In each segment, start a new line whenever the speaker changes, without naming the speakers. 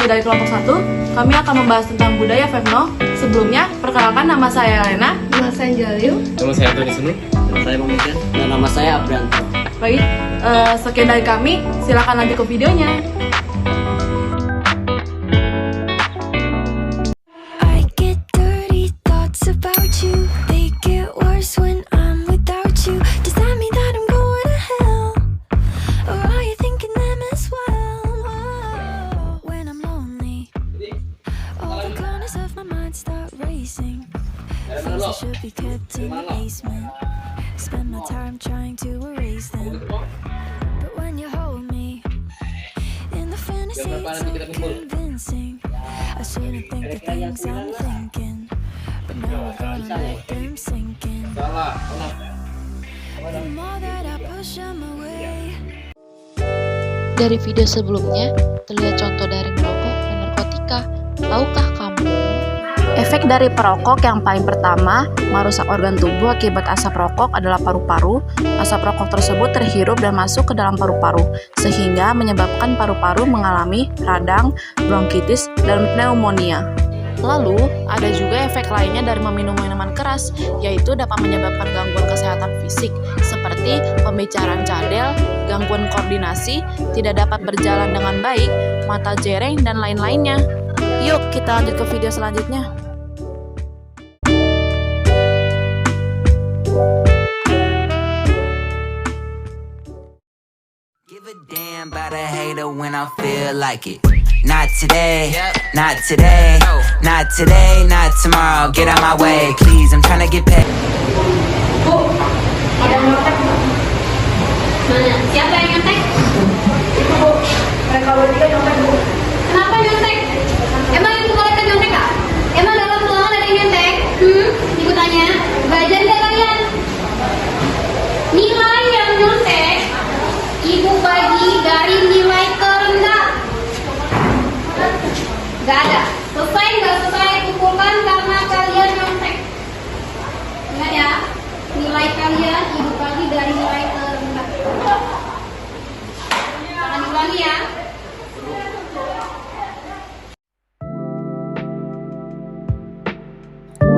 kami dari kelompok 1, kami akan membahas tentang budaya Femno. Sebelumnya, perkenalkan nama saya Elena.
Nama saya Jalil.
Nama saya Antoni Sunu.
Nama saya Pemikian. Dan nama saya Abranto.
Baik, sekian dari kami. Silakan lanjut ke videonya.
I get dirty thoughts about you. They get worse when I'm without you. Does that mean that I'm going to hell? Or are you thinking them as well? Whoa. When I'm lonely, all the corners of my mind start racing. Things that should be kept in the basement. Spend my time trying to erase them. But when you hold me in the fantasy, it's so convincing. I shouldn't think the things I'm thinking, but now I'm gonna let them sink in. The more that I push them away.
Dari video sebelumnya, terlihat contoh dari merokok dan narkotika. Tahukah kamu?
Efek dari perokok yang paling pertama, merusak organ tubuh akibat asap rokok adalah paru-paru. Asap rokok tersebut terhirup dan masuk ke dalam paru-paru, sehingga menyebabkan paru-paru mengalami radang, bronkitis, dan pneumonia. Lalu, ada juga efek lainnya dari meminum minuman keras, yaitu dapat menyebabkan gangguan kesehatan fisik, seperti pembicaraan cadel, gangguan koordinasi, tidak dapat berjalan dengan baik, mata jereng, dan lain-lainnya. Yuk, kita lanjut ke video selanjutnya.
Give a damn about a hater when I feel like it. Not today, not today, not today, not tomorrow. Get out my way, please. I'm trying to get paid.
Bu, ada nyontek nggak? Mana? Siapa yang nyontek? Itu bu, mereka bertiga nyontek bu. Kenapa nyontek? Emang ibu kalian nyontek nggak? Emang dalam ruangan ada yang nyontek? Ibu tanya, belajar nggak kalian? Nilai yang nyontek, ibu bagi dari nilai terendah. Gak ada. Selesai nggak selesai kumpulkan karena kalian nyontek. Ingat ya, nilai kalian ibu bagi dari nilai terendah. Jangan diulangi ya.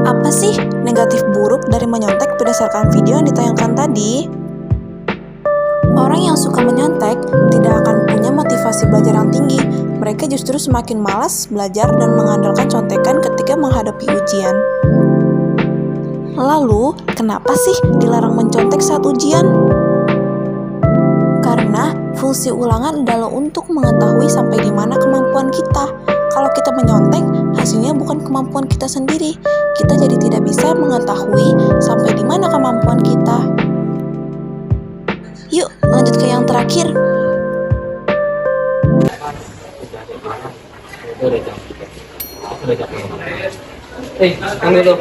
Apa sih negatif buruk dari menyontek berdasarkan video yang ditayangkan tadi? Orang yang suka menyontek tidak akan punya motivasi belajar yang tinggi. Mereka justru semakin malas belajar dan mengandalkan contekan ketika menghadapi ujian. Lalu, kenapa sih dilarang mencontek saat ujian? Karena fungsi ulangan adalah untuk mengetahui sampai di mana kemampuan kita. Kalau kita menyontek, hasilnya bukan kemampuan kita sendiri. Kita jadi tidak bisa mengetahui sampai di mana kemampuan kita. Yuk, lanjut ke yang terakhir.
Kamu itu.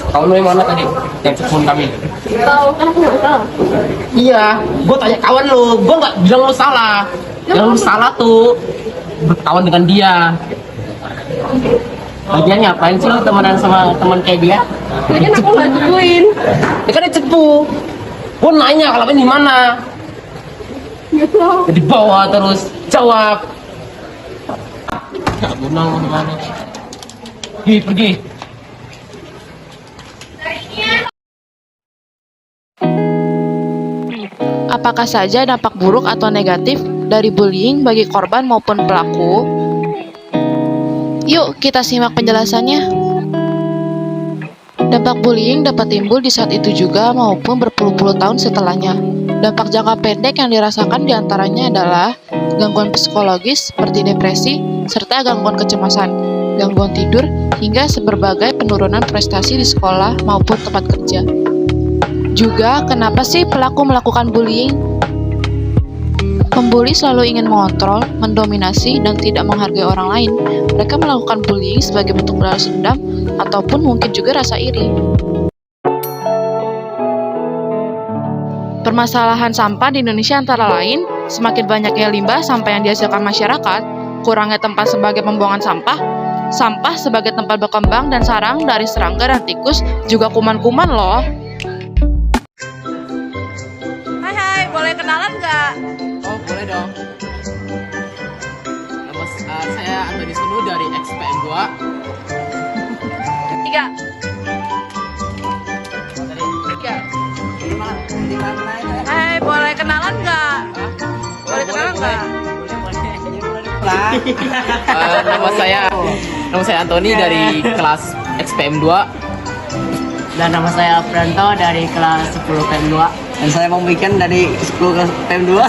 Kamu dari mana tadi? Yang telepon kami.
Tahu kan aku nggak tahu.
Iya, gue tanya kawan lu, gue nggak bilang lu salah. Yang lu salah tuh berkawan dengan dia. Lagian ngapain sih lu temenan sama teman kayak dia?
Lagian aku nggak cepuin.
Dia kan dia cepu. Gue nanya kalau di mana?
Gitu.
Di bawah terus jawab. Gak guna lu gimana? Pergi.
Apakah saja dampak buruk atau negatif dari bullying bagi korban maupun pelaku? Yuk, kita simak penjelasannya. Dampak bullying dapat timbul di saat itu juga maupun berpuluh-puluh tahun setelahnya. Dampak jangka pendek yang dirasakan diantaranya adalah gangguan psikologis seperti depresi, serta gangguan kecemasan, gangguan tidur, hingga berbagai penurunan prestasi di sekolah maupun tempat kerja. Juga, kenapa sih pelaku melakukan bullying? Pembuli selalu ingin mengontrol, mendominasi, dan tidak menghargai orang lain. Mereka melakukan bullying sebagai bentuk balas dendam, ataupun mungkin juga rasa iri. Permasalahan sampah di Indonesia antara lain, semakin banyaknya limbah sampah yang dihasilkan masyarakat, kurangnya tempat sebagai pembuangan sampah sebagai tempat berkembang dan sarang dari serangga dan tikus, juga kuman-kuman loh.
Hai, boleh kenalan nggak?
Oh boleh dong. Nama dari XPM 2.
3. 3. Hai, boleh kenalan nggak? Boleh kenalan nggak?
Nama saya Antoni dari kelas XPM 2.
Dan nama saya Pranto dari kelas 10 PM 2. Dan saya Bang Weekend dari 10 kelas PM 2.